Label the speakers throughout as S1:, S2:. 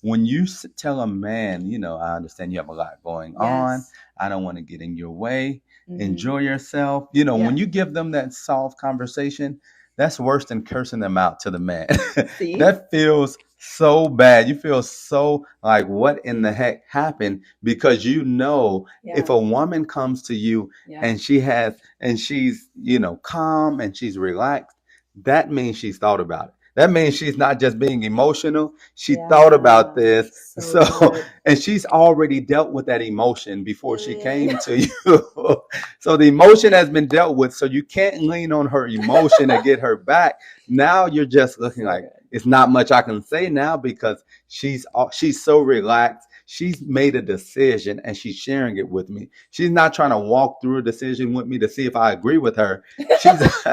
S1: when you tell a man, I understand you have a lot going on.
S2: Yes.
S1: I don't want to get in your way.
S2: Mm-hmm.
S1: Enjoy yourself.
S2: Yeah.
S1: When you give them that soft conversation, that's worse than cursing them out to the man.
S2: See?
S1: That feels so bad. You feel so like, what in the heck happened? Because if
S2: Yeah.
S1: a woman comes to you
S2: Yeah.
S1: and she's, calm and she's relaxed, that means she's thought about it. That means she's not just being emotional. She thought about
S2: Yeah.
S1: this.
S2: So
S1: So,
S2: good.
S1: and she's already dealt with that emotion before she
S2: Mm.
S1: came to you. So the emotion has been dealt with. So you can't lean on her emotion and get her back. Now you're just looking
S2: So
S1: like
S2: good.
S1: it's not much I can say now because she's so relaxed. She's made a decision and she's sharing it with me. She's not trying to walk through a decision with me to see if I agree with her. She's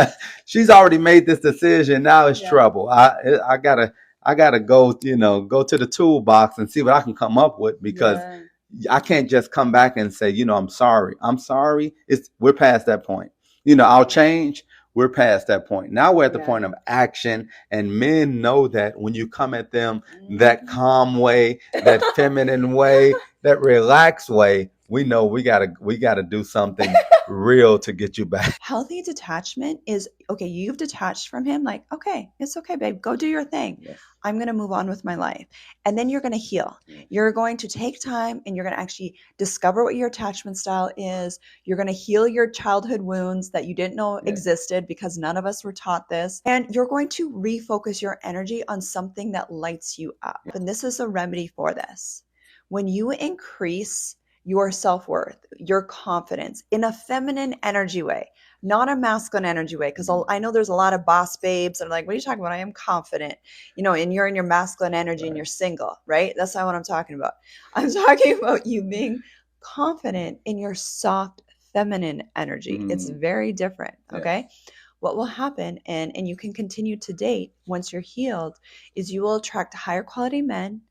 S1: she's already made this decision. Now it's
S2: Yeah.
S1: trouble. I gotta go, go to the toolbox and see what I can come up with because
S2: Yeah.
S1: I can't just come back and say, I'm sorry. I'm sorry. We're past that point. I'll change. We're past that point. Now we're at the
S2: Yeah.
S1: point of action, and men know that when you come at them that
S2: Mhm.
S1: calm way, that feminine way, that relaxed way, we know we gotta do something real to get you back.
S2: Healthy detachment is okay, you've detached from him, like, okay, it's okay, babe, go do your thing.
S1: Yes.
S2: I'm going to move on with my life. And then you're going to heal.
S1: Yes.
S2: You're going to take time and you're going to actually discover what your attachment style is. You're going to heal your childhood wounds that you didn't know
S1: Yes.
S2: existed because none of us were taught this. And you're going to refocus your energy on something that lights you up. And this is a remedy for this. When you increase your self worth, your confidence in a feminine energy way, not a masculine energy way. Because I know there's a lot of boss babes that are like, what are you talking about? I am confident, and you're in your masculine energy and
S1: Right.
S2: you're single, right? That's not what I'm talking about. I'm talking about you being confident in your soft feminine energy. It's
S1: Mm.
S2: very different. Okay.
S1: Yes.
S2: What will happen, and you can continue to date once you're healed, is you will attract higher quality men.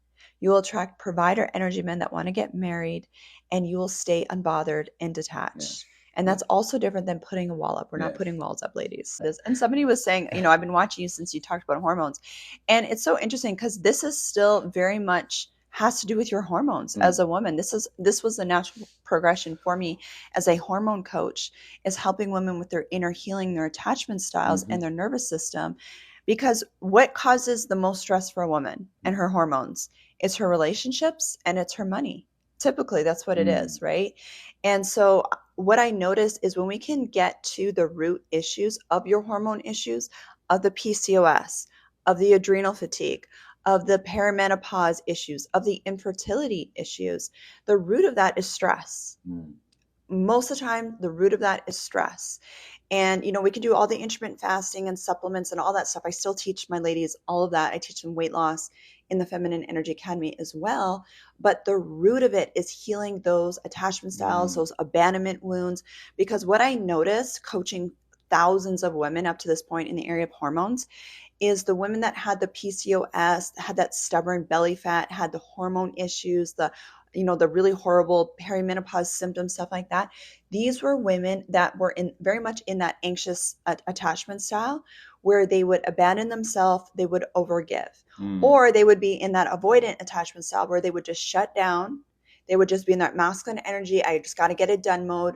S2: You will attract provider energy men that want to get married, and you will stay unbothered and detached.
S1: Yes.
S2: And that's
S1: Yes.
S2: also different than putting a wall up. We're not
S1: Yes.
S2: putting walls up, ladies. And somebody was saying, I've been watching you since you talked about hormones. And it's so interesting because this is still very much has to do with your hormones
S1: Mm.
S2: as a woman. This was the natural progression for me as a hormone coach, is helping women with their inner healing, their attachment styles,
S1: Mm-hmm.
S2: and their nervous system. Because what causes the most stress for a woman and her hormones? It's her relationships and it's her money. Typically, that's what it
S1: Mm.
S2: is, right? And so what I noticed is when we can get to the root issues of your hormone issues, of the PCOS, of the adrenal fatigue, of the perimenopause issues, of the infertility issues, the root of that is stress.
S1: Mm.
S2: Most of the time, the root of that is stress. And, we can do all the intermittent fasting and supplements and all that stuff. I still teach my ladies all of that. I teach them weight loss in the Feminine Energy Academy as well. But the root of it is healing those attachment styles,
S1: Mm.
S2: those abandonment wounds. Because what I noticed coaching thousands of women up to this point in the area of hormones is the women that had the PCOS, had that stubborn belly fat, had the hormone issues, the really horrible perimenopause symptoms, stuff like that. These were women that were in very much in that anxious attachment style where they would abandon themselves, they would overgive,
S1: Mm.
S2: or they would be in that avoidant attachment style where they would just shut down. They would just be in that masculine energy. I just got to get it done mode.